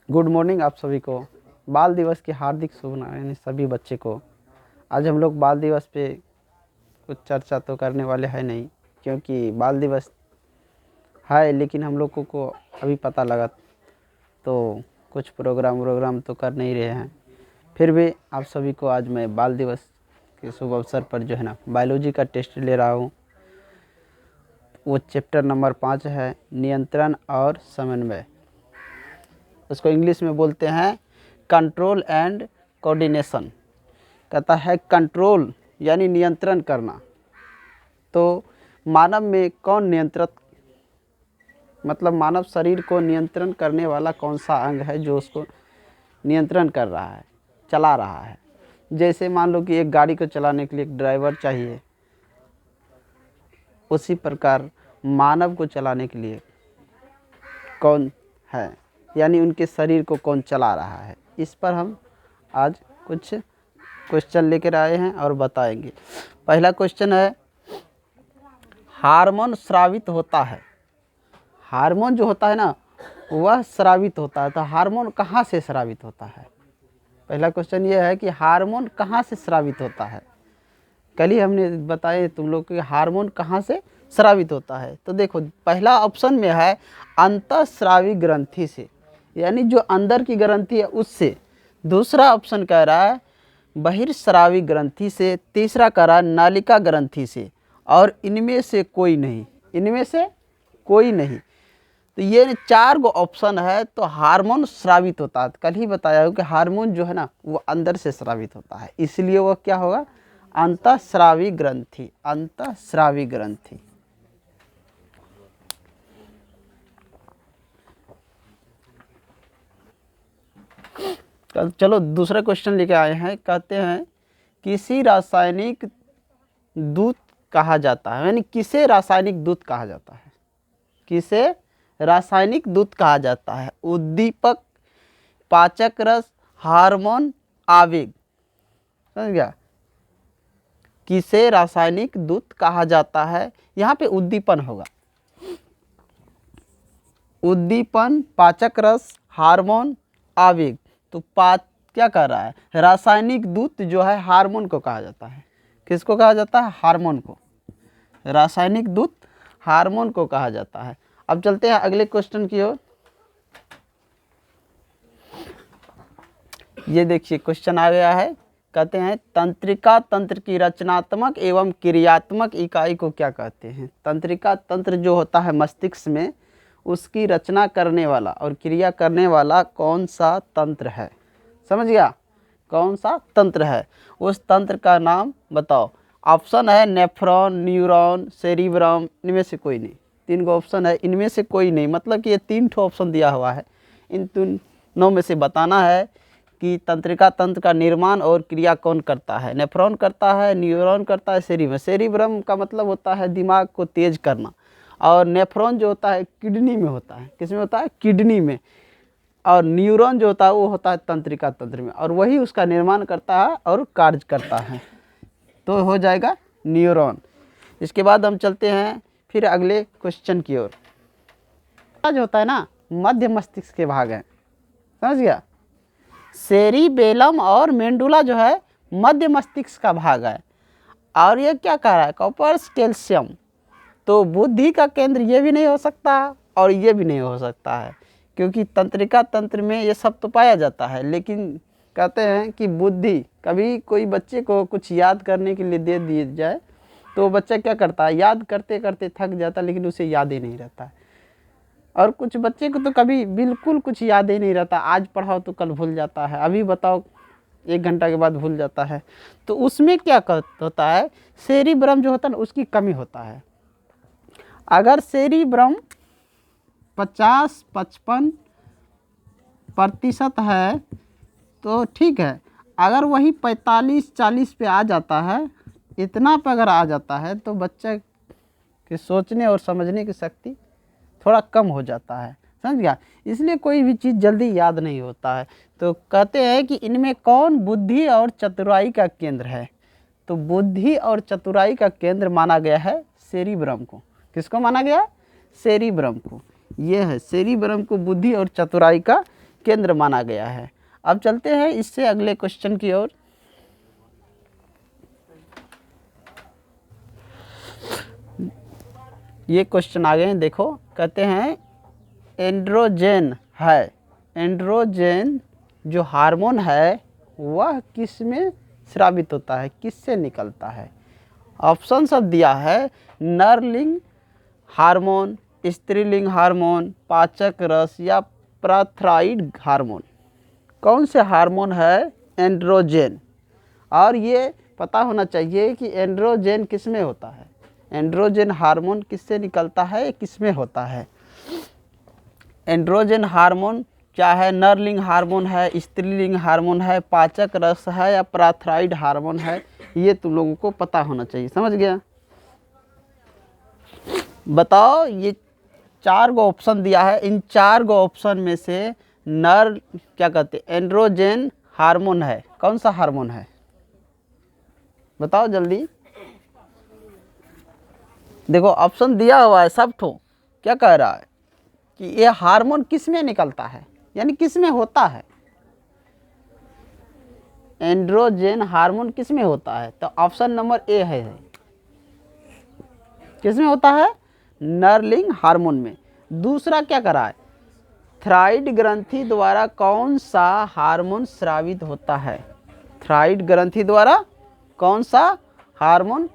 Good morning आप सभी को। बाल दिवस की हार्दिक शुभकामनाएं सभी बच्चे को। आज हम लोग बाल दिवस पे कुछ चर्चा तो करने वाले हैं नहीं, क्योंकि बाल दिवस है लेकिन हम लोगों को अभी पता लगा तो कुछ प्रोग्राम तो कर नहीं रहे हैं। फिर भी आप सभी को आज मैं बाल दिवस के शुभ अवसर पर जो है ना बायोलॉजी का टेस्ट ले रहा हूँ। वो चैप्टर नंबर 5 है, नियंत्रण और समन्वय। उसको इंग्लिश में बोलते हैं कंट्रोल एंड कोऑर्डिनेशन। कहता है कंट्रोल यानी नियंत्रण करना। तो मानव में कौन नियंत्रित, मतलब मानव शरीर को नियंत्रण करने वाला कौन सा अंग है जो उसको नियंत्रण कर रहा है, चला रहा है। जैसे मान लो कि एक गाड़ी को चलाने के लिए एक ड्राइवर चाहिए, उसी प्रकार मानव को चलाने के लिए कौन है, यानी उनके शरीर को कौन चला रहा है। इस पर हम आज कुछ क्वेश्चन लेकर आए हैं और बताएंगे। पहला क्वेश्चन है, हार्मोन स्रावित होता है। हार्मोन जो होता है ना वह स्रावित होता है, तो हार्मोन कहाँ से स्रावित होता है। पहला क्वेश्चन ये है कि हार्मोन कहाँ से स्रावित होता है। कल ही हमने बताया तुम लोग कि हार्मोन कहाँ से स्रावित होता है। तो देखो पहला ऑप्शन में है अंतःस्रावी ग्रंथि से, यानी जो अंदर की ग्रंथि है उससे। दूसरा ऑप्शन कह रहा है बहिर्स्रावी ग्रंथि से। तीसरा कह रहा है नालिका ग्रंथि से। और इनमें से कोई नहीं, इनमें से कोई नहीं। तो ये 4 गो ऑप्शन है। तो हार्मोन स्रावित होता है, कल ही बताया हूँ कि हार्मोन जो है ना वो अंदर से स्रावित होता है, इसलिए वह क्या होगा, अंतःस्रावी ग्रंथि। अंतःस्रावी ग्रंथि। चलो दूसरा क्वेश्चन लेके आए हैं। कहते हैं किसी रासायनिक दूत कहा जाता है, यानी किसे रासायनिक दूत कहा जाता है। किसे रासायनिक दूत कहा जाता है। उद्दीपक, पाचक रस, हार्मोन, आवेग। समझ गया। किसे रासायनिक दूत कहा जाता है, यहाँ पे उद्दीपन होगा। उद्दीपन, पाचक रस, हार्मोन, आवेग। तो क्या कह रहा है, रासायनिक दूत जो है हार्मोन को कहा जाता है। किसको कहा जाता है, हार्मोन को। रासायनिक दूत हार्मोन को कहा जाता है। अब चलते हैं अगले क्वेश्चन की ओर। ये देखिए क्वेश्चन आ गया है। कहते हैं तंत्रिका तंत्र की रचनात्मक एवं क्रियात्मक इकाई को क्या कहते हैं। तंत्रिका तंत्र जो होता है मस्तिष्क में, उसकी रचना करने वाला और क्रिया करने वाला कौन सा तंत्र है। समझ गया, कौन सा तंत्र है, उस तंत्र का नाम बताओ। ऑप्शन है नेफ्रॉन, न्यूरॉन, सेरिब्रम। इनमें से कोई नहीं। 3 गो ऑप्शन है, इनमें से कोई नहीं, मतलब कि ये 3 ठो ऑप्शन दिया हुआ है। इन तीनों में से बताना है कि तंत्रिका तंत्र का निर्माण और क्रिया कौन करता है। नेफ्रॉन करता है, न्यूरॉन करता है, सेरिब्रम। सेरिब्रम का मतलब होता है दिमाग को तेज करना, और नेफ्रॉन जो होता है किडनी में होता है। किस में होता है, किडनी में। और न्यूरॉन जो होता है वो होता है तंत्रिका तंत्र में, और वही उसका निर्माण करता है और कार्य करता है। तो हो जाएगा न्यूरॉन। इसके बाद हम चलते हैं फिर अगले क्वेश्चन की ओर। जो होता है ना मध्य मस्तिष्क के भाग है। समझ गया। सेरिबेलम और मेंडुला जो है मध्य मस्तिष्क का भाग है। और ये क्या कह रहा है, कॉर्पस कैल्शियम। तो बुद्धि का केंद्र ये भी नहीं हो सकता और ये भी नहीं हो सकता है, क्योंकि तंत्रिका तंत्र में ये सब तो पाया जाता है। लेकिन कहते हैं कि बुद्धि, कभी कोई बच्चे को कुछ याद करने के लिए दे दिया जाए तो बच्चा क्या करता है, याद करते करते थक जाता है, लेकिन उसे याद ही नहीं रहता है। और कुछ बच्चे को तो कभी बिल्कुल कुछ याद ही नहीं रहता, आज पढ़ाओ तो कल भूल जाता है, अभी बताओ 1 घंटा के बाद भूल जाता है। तो उसमें क्या होता है, सेरिब्रम जो होता है ना उसकी कमी होता है। अगर सेरिब्रम 50-55% है तो ठीक है। अगर वही 45-40 पे आ जाता है, इतना पे अगर आ जाता है तो बच्चा के सोचने और समझने की शक्ति थोड़ा कम हो जाता है। समझ गया। इसलिए कोई भी चीज़ जल्दी याद नहीं होता है। तो कहते हैं कि इनमें कौन बुद्धि और चतुराई का केंद्र है। तो बुद्धि और चतुराई का केंद्र माना गया है सेरिब्रम को। किसको माना गया, सेरिब्रम को। ये है सेरिब्रम को बुद्धि और चतुराई का केंद्र माना गया है। अब चलते हैं इससे अगले क्वेश्चन की ओर। ये क्वेश्चन आ गए हैं, देखो कहते हैं एंड्रोजन है, एंड्रोजन जो हार्मोन है वह किस में स्रावित होता है, किससे निकलता है। ऑप्शन सब दिया है नरलिंग हार्मोन, स्त्रीलिंग हार्मोन, पाचक रस या प्राथराइड हार्मोन। कौन से हार्मोन है एंड्रोजन, और ये पता होना चाहिए कि एंड्रोजन किस में होता है, एंड्रोजन हार्मोन किससे निकलता है, किस में होता है। एंड्रोजन हार्मोन क्या है, नरलिंग हार्मोन है, स्त्रीलिंग हार्मोन है, पाचक रस है या प्राथराइड हार्मोन है, ये तुम लोगों को पता होना चाहिए। समझ गया। बताओ, ये 4 गो ऑप्शन दिया है, इन 4 गो ऑप्शन में से नर क्या कहते हैं एंड्रोजन हार्मोन है, कौन सा हार्मोन है बताओ जल्दी। देखो ऑप्शन दिया हुआ है सब ठो, क्या कह रहा है कि ये हार्मोन किस में निकलता है, यानी किस में होता है। एंड्रोजन हार्मोन किस में होता है, तो ऑप्शन नंबर ए है, किस में होता है, नरलिंग हार्मोन में। दूसरा क्या करा है, थायराइड ग्रंथि द्वारा कौन सा हार्मोन स्रावित होता है, थायराइड ग्रंथि द्वारा कौन सा हार्मोन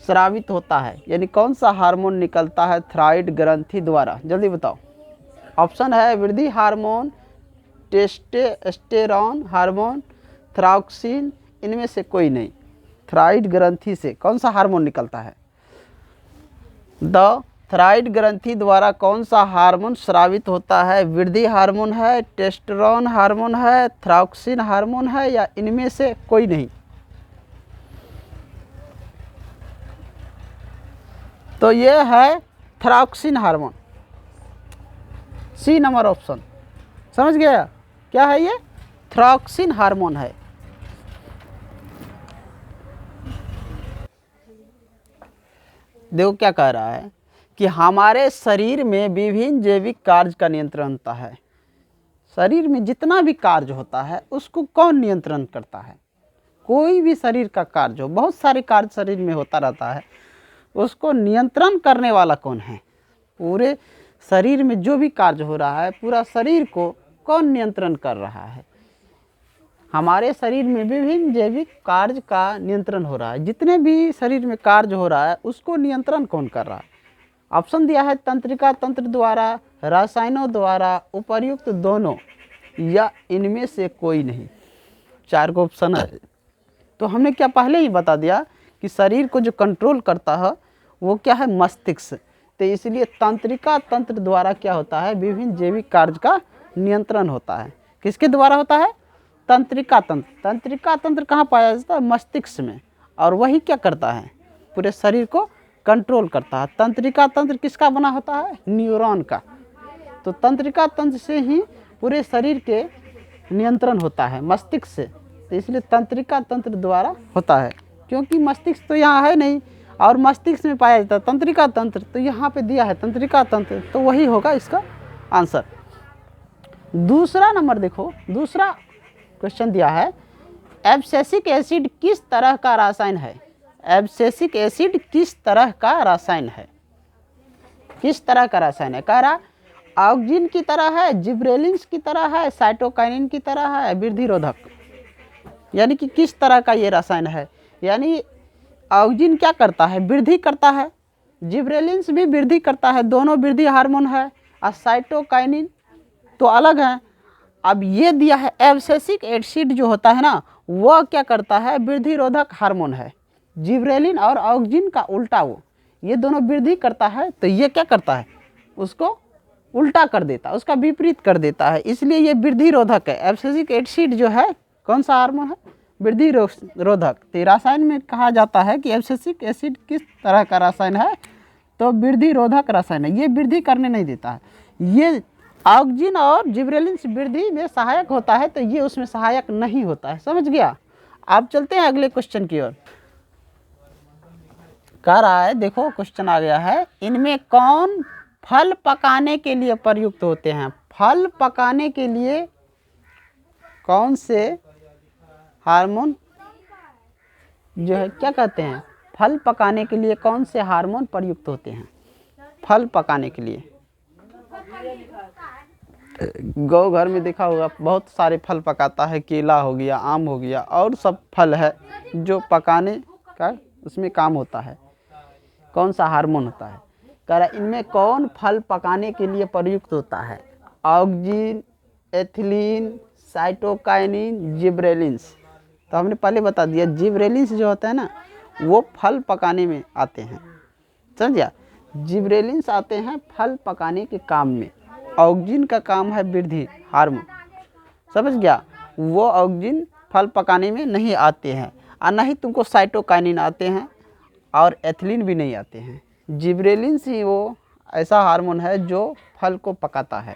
स्रावित होता है, यानी कौन सा हार्मोन निकलता है थायराइड ग्रंथि द्वारा, जल्दी बताओ। ऑप्शन है वृद्धि हार्मोन, टेस्टोस्टेरोन हार्मोन, थायरॉक्सिन, इनमें से कोई नहीं। थायराइड ग्रंथि से कौन सा हार्मोन निकलता है, द थायराइड ग्रंथि द्वारा कौन सा हार्मोन स्रावित होता है, वृद्धि हार्मोन है, टेस्टोस्टेरोन हार्मोन है, थायरॉक्सिन हार्मोन है या इनमें से कोई नहीं। तो ये है thyroxine hormone, C number option. समझ गया क्या है, ये थायरॉक्सिन हार्मोन है। देखो क्या कह रहा है कि हमारे शरीर में विभिन्न जैविक कार्य का नियंत्रण होता है। शरीर में जितना भी कार्य होता है उसको कौन नियंत्रण करता है, कोई भी शरीर का कार्य हो, बहुत सारे कार्य शरीर में होता रहता है, उसको नियंत्रण करने वाला कौन है। पूरे शरीर में जो भी कार्य हो रहा है पूरा शरीर को कौन नियंत्रण कर रहा है। हमारे शरीर में विभिन्न जैविक कार्य का नियंत्रण हो रहा है, जितने भी शरीर में कार्य हो रहा है उसको नियंत्रण कौन कर रहा है। ऑप्शन दिया है तंत्रिका तंत्र द्वारा, रसायनों द्वारा, उपर्युक्त दोनों या इनमें से कोई नहीं। 4 को ऑप्शन है, तो हमने क्या पहले ही बता दिया कि शरीर को जो कंट्रोल करता है वो क्या है, मस्तिष्क। तो इसलिए तंत्रिका तंत्र द्वारा क्या होता है, विभिन्न जैविक कार्य का नियंत्रण होता है। किसके द्वारा होता है, तंत्रिका तंत्र। तंत्रिका तंत्र कहाँ पाया जाता है, मस्तिष्क में, और वही क्या करता है, पूरे शरीर को कंट्रोल करता है। तंत्रिका तंत्र किसका बना होता है, न्यूरॉन का। तो तंत्रिका तंत्र से ही पूरे शरीर के नियंत्रण होता है, मस्तिष्क से। तो इसलिए तंत्रिका तंत्र द्वारा होता है, क्योंकि मस्तिष्क तो यहाँ है नहीं और मस्तिष्क में पाया जाता है तंत्रिका तंत्र, तो यहाँ पे दिया है तंत्रिका तंत्र, तो वही होगा इसका आंसर। दूसरा नंबर देखो, दूसरा क्वेश्चन दिया है एब्सिसिक एसिड किस तरह का रासायन है। एब्सिसिक एसिड किस तरह का रासायन है, किस तरह का रासायन है, कह रहा ऑक्जिन की तरह है, जिब्रेलिन्स की तरह है, साइटोकाइनिन की तरह है, वृद्धि रोधक, यानी कि किस तरह का ये रसायन है। यानी ऑक्जिन क्या करता है, वृद्धि करता है, जिब्रेलिन्स भी वृद्धि करता है, दोनों वृद्धि हार्मोन है, और साइटोकाइनिन तो अलग है। अब ये दिया है एब्सिसिक एसिड जो होता है ना वह क्या करता है, वृद्धि रोधक हार्मोन है। जिब्रेलिन और ऑक्जिन का उल्टा, वो ये दोनों वृद्धि करता है, तो ये क्या करता है, उसको उल्टा कर देता है, उसका विपरीत कर देता है, इसलिए ये वृद्धि रोधक है। एब्सिसिक एसिड जो है कौन सा हार्मोन है, वृद्धि रोधक। तो रसायन में कहा जाता है कि एब्सिसिक एसिड किस तरह का रसायन है, तो वृद्धि रोधक रसायन है, ये वृद्धि करने नहीं देता है। ये ऑक्जिन और जिब्रेलिन्स वृद्धि में सहायक होता है, तो ये उसमें सहायक नहीं होता है। समझ गया। आप चलते हैं अगले क्वेश्चन की ओर। कह रहा है देखो क्वेश्चन आ गया है, इनमें कौन फल पकाने के लिए प्रयुक्त होते हैं। फल पकाने के लिए कौन से हार्मोन जो है क्या कहते हैं, फल पकाने के लिए कौन से हार्मोन प्रयुक्त होते हैं? फल पकाने के लिए गौ घर में देखा होगा बहुत सारे फल पकाता है, केला हो गया, आम हो गया, और सब फल है जो पकाने का उसमें काम होता है। कौन सा हार्मोन होता है? कह रहा इनमें कौन फल पकाने के लिए प्रयुक्त होता है? Auxin, ethylene, cytokinin, gibberellins. तो हमने पहले बता दिया, जिब्रेलिन्स जो होता है ना वो फल पकाने में आते हैं, समझिए। जिब्रेलिन्स आते हैं फल पकाने के काम में। ऑक्जिन का काम है वृद्धि हार्मोन, समझ गया। वो ऑक्जिन फल पकाने में नहीं आते हैं, और ना ही तुमको साइटोकाइनिन आते हैं, और एथिलीन भी नहीं आते हैं। जिब्रेलिन्स ही वो ऐसा हार्मोन है जो फल को पकाता है,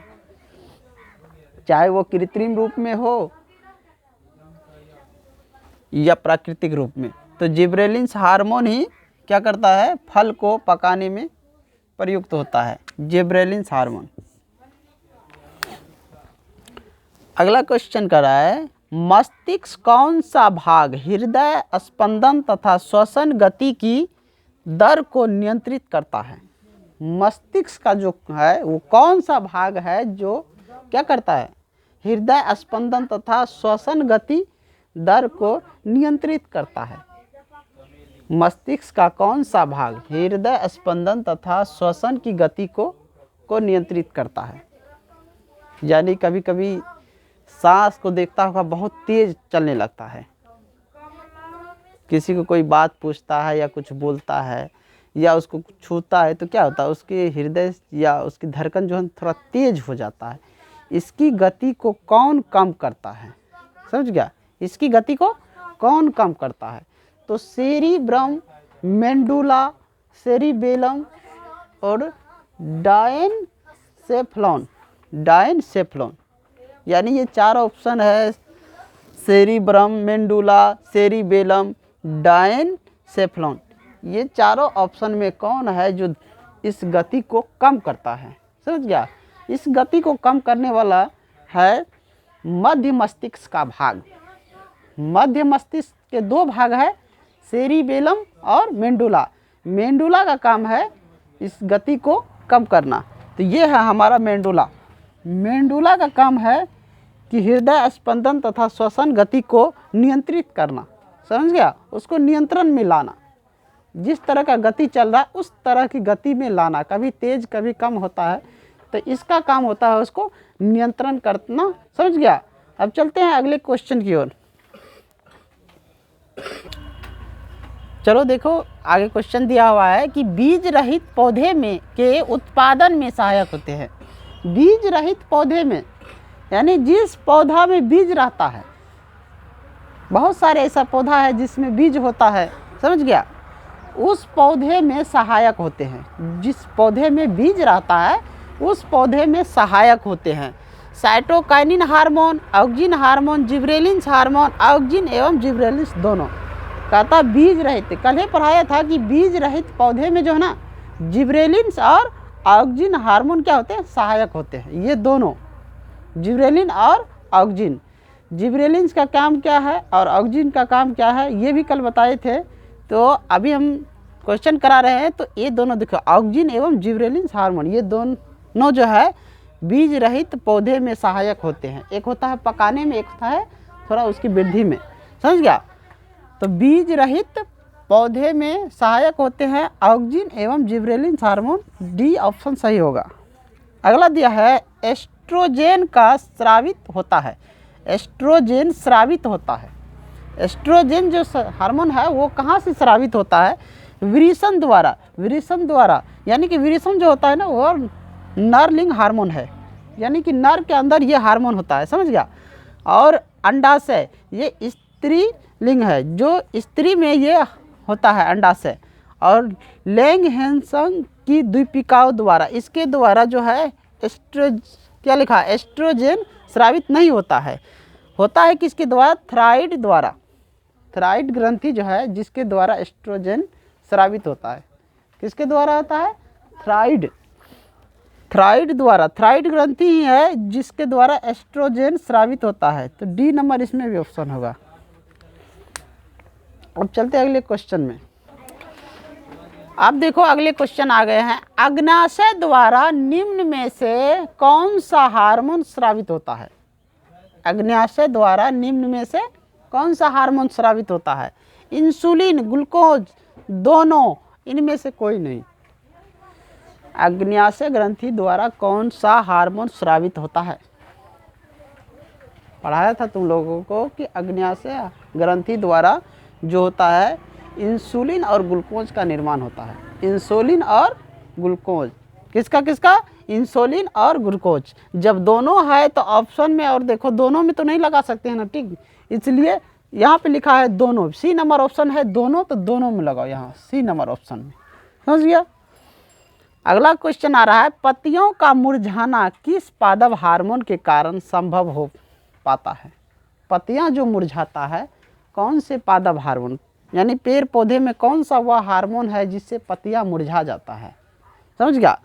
चाहे वो कृत्रिम रूप में हो या प्राकृतिक रूप में। तो जिब्रेलिन्स हार्मोन ही क्या करता है, फल को पकाने में प्रयुक्त होता है, जिब्रेलिन्स हार्मोन। अगला क्वेश्चन कर रहा है, मस्तिष्क कौन सा भाग हृदय स्पंदन तथा श्वसन गति की दर को नियंत्रित करता है? मस्तिष्क का जो है वो कौन सा भाग है जो क्या करता है, हृदय स्पंदन तथा श्वसन गति दर को नियंत्रित करता है? मस्तिष्क का कौन सा भाग हृदय स्पंदन तथा श्वसन की गति को नियंत्रित करता है? यानी कभी कभी सांस को देखता होगा बहुत तेज चलने लगता है, किसी को कोई बात पूछता है या कुछ बोलता है या उसको छूता है तो क्या होता है, उसके हृदय या उसकी धड़कन जो है थोड़ा तेज हो जाता है। इसकी गति को कौन कम करता है? समझ गया, इसकी गति को कौन कम करता है? तो सेरिब्रम, मेंडुला, सेरिबेलम और डायनसेफ्लॉन, यानी ये चार ऑप्शन है, सेरिब्रम, मेंडुला, सेरिबेलम, डायनसेफ्लॉन। ये चारों ऑप्शन में कौन है जो इस गति को कम करता है? समझ गया, इस गति को कम करने वाला है मध्य मस्तिष्क का भाग। मध्य मस्तिष्क के दो भाग है, सेरिबेलम और मेंडुला। मेंडुला का काम है इस गति को कम करना, तो ये है हमारा मेंडुला। मेंडुला का काम है कि हृदय स्पंदन तथा श्वसन गति को नियंत्रित करना, समझ गया, उसको नियंत्रण में लाना। जिस तरह का गति चल रहा है उस तरह की गति में लाना, कभी तेज कभी कम होता है, तो इसका काम होता है उसको नियंत्रण करना, समझ गया। अब चलते हैं अगले क्वेश्चन की ओर। चलो देखो आगे क्वेश्चन दिया हुआ है कि बीज रहित पौधे में के उत्पादन में सहायक होते हैं। बीज रहित पौधे में यानी जिस पौधा में बीज रहता है, बहुत सारे ऐसा पौधा है जिसमें बीज होता है, समझ गया, उस पौधे में सहायक होते हैं। जिस पौधे में बीज रहता है उस पौधे में सहायक होते हैं cytokinin hormone, auxin hormone, gibberellins hormone, auxin एवं जिब्रेलिन्स दोनों। कहता बीज रहित, कल ही पढ़ाया था कि बीज रहित पौधे में जो है ना जिब्रेलिन्स और ऑक्जिन हार्मोन क्या होते हैं, सहायक होते हैं। ये दोनों जिब्रेलिन और ऑक्जिन, जिब्रेलिन्स का काम क्या है और ऑक्जिन का काम क्या है ये भी कल बताए थे। तो अभी हम क्वेश्चन करा रहे हैं, तो ये दोनों देखो ऑक्जिन एवं जिब्रेलिन्स हार्मोन ये दोनों जो है बीज रहित पौधे में सहायक होते हैं। एक होता है पकाने में, एक होता है थोड़ा उसकी वृद्धि में, समझ गया। तो बीज रहित पौधे में सहायक होते हैं ऑक्जिन एवं जिब्रेलिन्स हार्मोन, डी ऑप्शन सही होगा। अगला दिया है एस्ट्रोजेन का स्रावित होता है। एस्ट्रोजेन स्रावित होता है। एस्ट्रोजेन जो हार्मोन है वो कहाँ से स्रावित होता है? वृषण द्वारा। वृषण द्वारा यानी कि वृषण जो होता है ना वो नरलिंग हार्मोन है, यानी कि नर के अंदर ये हार्मोन होता है, समझ गया। और अंडाशय ये स्त्री लिंग है, जो स्त्री में ये होता है अंडाशय। और लैंगहेंसन की द्वीपिकाओं द्वारा, इसके द्वारा जो है क्या लिखा है, एस्ट्रोजेन स्रावित नहीं होता है। होता है किसके द्वारा? थायराइड द्वारा। थायराइड ग्रंथि जो है जिसके द्वारा एस्ट्रोजेन स्रावित होता है, किसके द्वारा होता है? थायराइड। थायराइड द्वारा, थायराइड ग्रंथि ही है जिसके द्वारा एस्ट्रोजन स्रावित होता है, तो डी नंबर इसमें भी ऑप्शन होगा। अब चलते हैं अगले क्वेश्चन में। अब देखो अगले क्वेश्चन आ गए हैं, अग्न्याशय द्वारा निम्न में से कौन सा हार्मोन स्रावित होता है? अग्न्याशय द्वारा निम्न में से कौन सा हार्मोन स्रावित होता है? इंसुलिन, ग्लूकोज, दोनों, इनमें से कोई नहीं। अग्न्याशय ग्रंथि द्वारा कौन सा हार्मोन स्रावित होता है? पढ़ाया था तुम लोगों को कि अग्न्याशय ग्रंथि द्वारा जो होता है इंसुलिन और ग्लूकोज का निर्माण होता है। इंसुलिन और ग्लूकोज, किसका किसका? इंसुलिन और ग्लूकोज। जब दोनों है तो ऑप्शन में, और देखो दोनों में तो नहीं लगा सकते हैं ना, ठीक, इसलिए यहाँ पे लिखा है दोनों, सी नंबर ऑप्शन है दोनों, तो दोनों में लगाओ यहाँ सी नंबर ऑप्शन में। समझ गया? अगला क्वेश्चन आ रहा है, पत्तियों का मुरझाना किस पादप हार्मोन के कारण संभव हो पाता है? पत्तियां जो मुरझाता है कौन से पादप हार्मोन, यानी पेड़ पौधे में कौन सा वह हार्मोन है जिससे पत्तियां मुरझा जाता है? समझ गया?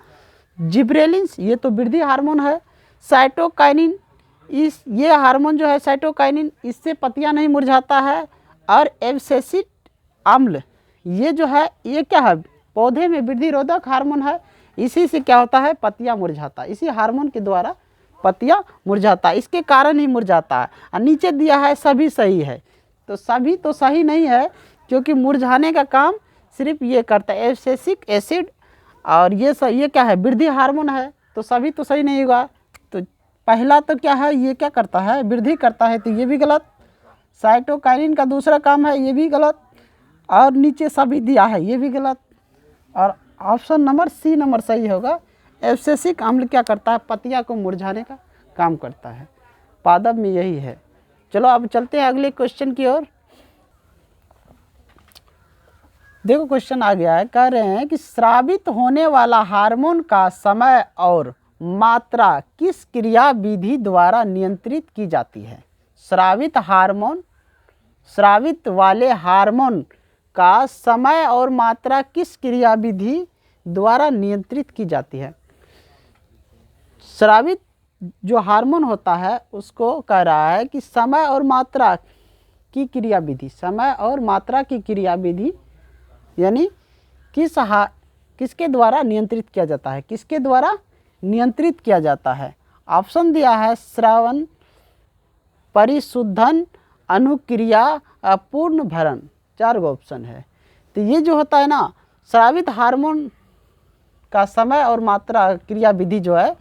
जिब्रेलिन्स, ये तो वृद्धि हार्मोन है। साइटोकाइनिन, इस ये हार्मोन जो है साइटोकाइनिन, इससे पत्तियां नहीं मुरझाता है। और एब्सिसिक अम्ल, ये जो है ये क्या है? पौधे में वृद्धि रोधक हार्मोन है, इसी से क्या होता है? पत्तियां मुरझाता है, इसी हार्मोन के द्वारा पत्तियां मुरझाता है, इसके कारण ही मुरझाता है। और नीचे दिया है सभी सही है, तो सभी तो सही नहीं है, क्योंकि मुरझाने का काम सिर्फ ये करता है एब्सिसिक एसिड, और ये क्या है? वृद्धि हार्मोन है, तो सभी तो सही नहीं होगा। तो पहला तो क्या है? ये क्या करता है? वृद्धि करता है, तो ये भी गलत। साइटोकाइनिन का दूसरा काम है, ये भी गलत। और नीचे सभी दिया है, ये भी गलत। और ऑप्शन नंबर सी नंबर सही होगा। एब्सिसिक अम्ल क्या करता है? पत्तियां को मुरझाने का काम करता है, पादप में यही है। चलो अब चलते हैं अगले क्वेश्चन की ओर। देखो क्वेश्चन आ गया है, कह रहे हैं कि स्रावित होने वाला हार्मोन का समय और मात्रा किस क्रिया विधि द्वारा नियंत्रित की जाती है? स्रावित वाले हार्मोन का समय और मात्रा किस क्रिया विधि द्वारा नियंत्रित की जाती है? स्रावित जो हार्मोन होता है उसको कह रहा है कि समय और मात्रा की क्रिया विधि, समय और मात्रा की क्रिया विधि यानी किसके द्वारा नियंत्रित किया जाता है? किसके द्वारा नियंत्रित किया जाता है? ऑप्शन दिया है स्रावन, परिशुद्धन, अनुक्रिया, अपूर्ण भरण, 4 गो ऑप्शन है। तो ये जो होता है ना, स्रावित हार्मोन का समय और मात्रा क्रिया विधि जो है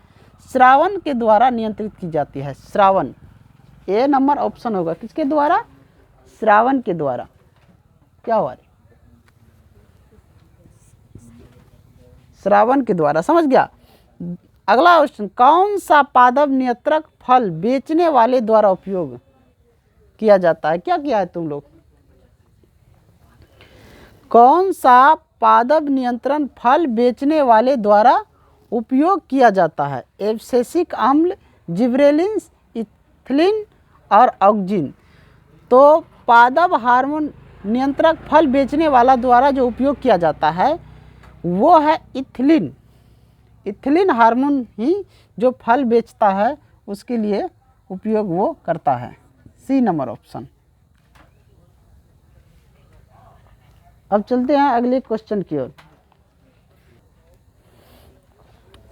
स्रावन के द्वारा नियंत्रित की जाती है। स्रावन, ए नंबर ऑप्शन होगा, किसके द्वारा? स्रावन के द्वारा। क्या हुआ? स्रावन के द्वारा। समझ गया? अगला क्वेश्चन, कौन सा पादप नियंत्रक फल बेचने वाले द्वारा उपयोग किया जाता है? क्या किया है तुम लोग? कौन सा पादप नियंत्रण फल बेचने वाले द्वारा उपयोग किया जाता है? एब्सिसिक अम्ल, जिब्रेलिन्स, इथिलीन और ऑक्जिन। तो पादप हार्मोन नियंत्रक फल बेचने वाला द्वारा जो उपयोग किया जाता है वो है इथिलीन। इथिलीन हार्मोन ही जो फल बेचता है उसके लिए उपयोग वो करता है। C number option. अब चलते हैं अगले क्वेश्चन की ओर।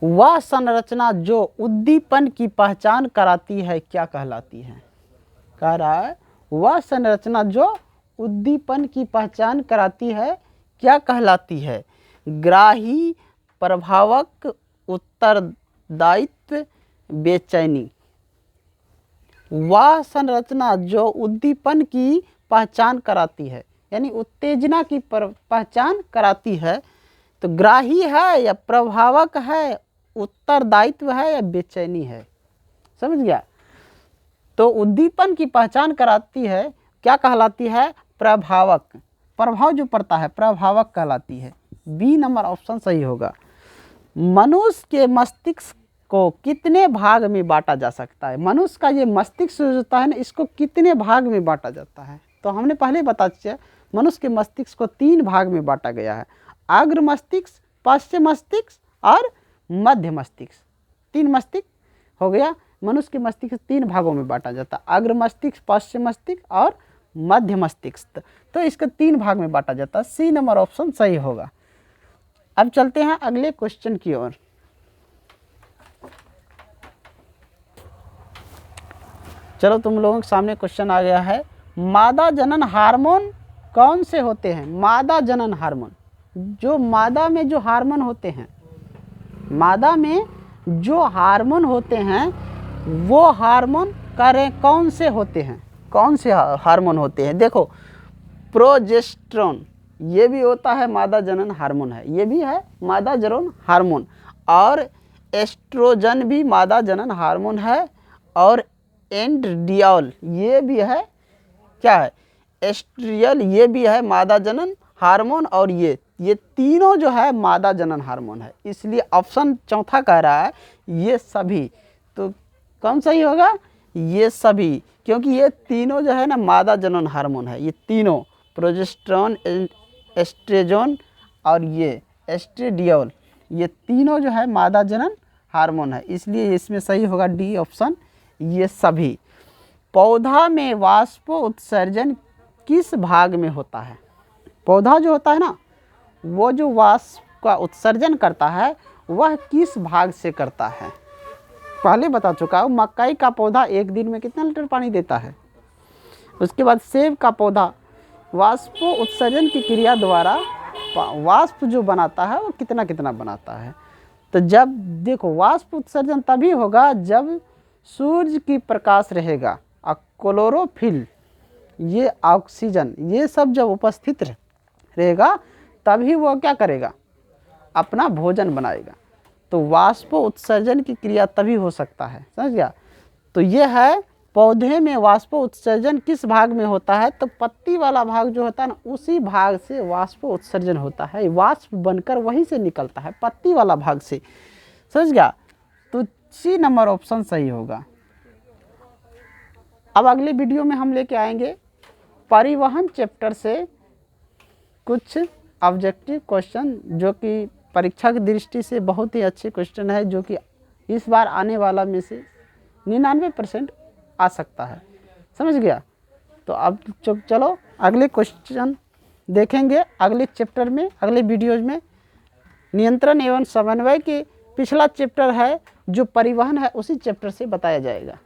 वह संरचना जो उद्दीपन की पहचान कराती है क्या कहलाती है? कह रहा है वह संरचना जो उद्दीपन की पहचान कराती है क्या कहलाती है? ग्राही, प्रभावक, उत्तरदायित्व, बेचैनी। वह संरचना जो उद्दीपन की पहचान कराती है यानी उत्तेजना की पहचान कराती है, तो ग्राही है या प्रभावक है, उत्तरदायित्व है या बेचैनी है? समझ गया? तो उद्दीपन की पहचान कराती है क्या कहलाती है? प्रभावक। प्रभाव जो पड़ता है प्रभावक कहलाती है। बी नंबर ऑप्शन सही होगा। मनुष्य के मस्तिष्क को कितने भाग में बांटा जा सकता है? मनुष्य का ये मस्तिष्क जो होता है ना, इसको कितने भाग में बांटा जाता है? तो हमने पहले बता दिया, मनुष्य के मस्तिष्क को 3 भाग में बांटा गया है। अग्र मस्तिष्क, पश्च मस्तिष्क और मध्य मस्तिष्क। तीन मस्तिष्क हो गया। मनुष्य के मस्तिष्क 3 भागों में बांटा जाता है, अग्र मस्तिष्क, पश्च मस्तिष्क और मध्य मस्तिष्क। तो इसका 3 भाग में बांटा जाता है। सी नंबर ऑप्शन सही होगा। अब चलते हैं अगले क्वेश्चन की ओर। चलो तुम लोगों के सामने क्वेश्चन आ गया है, मादा जनन हार्मोन कौन से होते हैं? मादा जनन हार्मोन, जो मादा में जो हार्मोन होते हैं, मादा में जो हार्मोन होते हैं वो हार्मोन करें कौन से होते हैं? कौन से हार्मोन होते हैं? देखो, प्रोजेस्टेरोन ये भी होता है मादा जनन हार्मोन है, ये भी है मादा जनन हार्मोन, और एस्ट्रोजन भी मादा जनन हार्मोन है, और एंड्रियोल ये भी है, क्या है, एस्ट्रियल ये भी है मादा जनन हार्मोन, और ये तीनों जो है मादा जनन हार्मोन है। इसलिए ऑप्शन चौथा कह रहा है ये सभी। तो कौन सही होगा? ये सभी, क्योंकि ये तीनों जो है ना मादा जनन हार्मोन है। ये तीनों प्रोजेस्टेरोन, एस्ट्रोजन और ये एस्ट्रेडियोल, ये तीनों जो है मादा जनन हार्मोन है। इसलिए इसमें सही होगा डी ऑप्शन, ये सभी। पौधा में वाष्प उत्सर्जन किस भाग में होता है? पौधा जो होता है ना, वो जो वाष्प का उत्सर्जन करता है वह किस भाग से करता है? पहले बता चुका हूँ, मकई का पौधा 1 दिन में कितना लीटर पानी देता है। उसके बाद सेब का पौधा वाष्प उत्सर्जन की क्रिया द्वारा वाष्प जो बनाता है वो कितना कितना बनाता है। तो जब देखो, वाष्प उत्सर्जन तभी होगा जब सूर्य की प्रकाश रहेगा और क्लोरोफिल, ये ऑक्सीजन, ये सब जब उपस्थित रहेगा तभी वो क्या करेगा, अपना भोजन बनाएगा। तो वाष्प उत्सर्जन की क्रिया तभी हो सकता है, समझ गया। तो ये है पौधे में वाष्प उत्सर्जन किस भाग में होता है? तो पत्ती वाला भाग जो होता है ना, उसी भाग से वाष्प उत्सर्जन होता है। वाष्प बनकर वहीं से निकलता है, पत्ती वाला भाग से, समझ गया। तो सी नंबर ऑप्शन सही होगा। अब अगले वीडियो में हम लेके आएंगे परिवहन चैप्टर से कुछ ऑब्जेक्टिव क्वेश्चन, जो कि परीक्षा की दृष्टि से बहुत ही अच्छे क्वेश्चन है, जो कि इस बार आने वाला में से 99% आ सकता है, समझ गया। तो अब चलो अगले क्वेश्चन देखेंगे अगले चैप्टर में, अगले वीडियोज में। नियंत्रण एवं समन्वय के पिछला चैप्टर है जो परिवहन है, उसी चैप्टर से बताया जाएगा।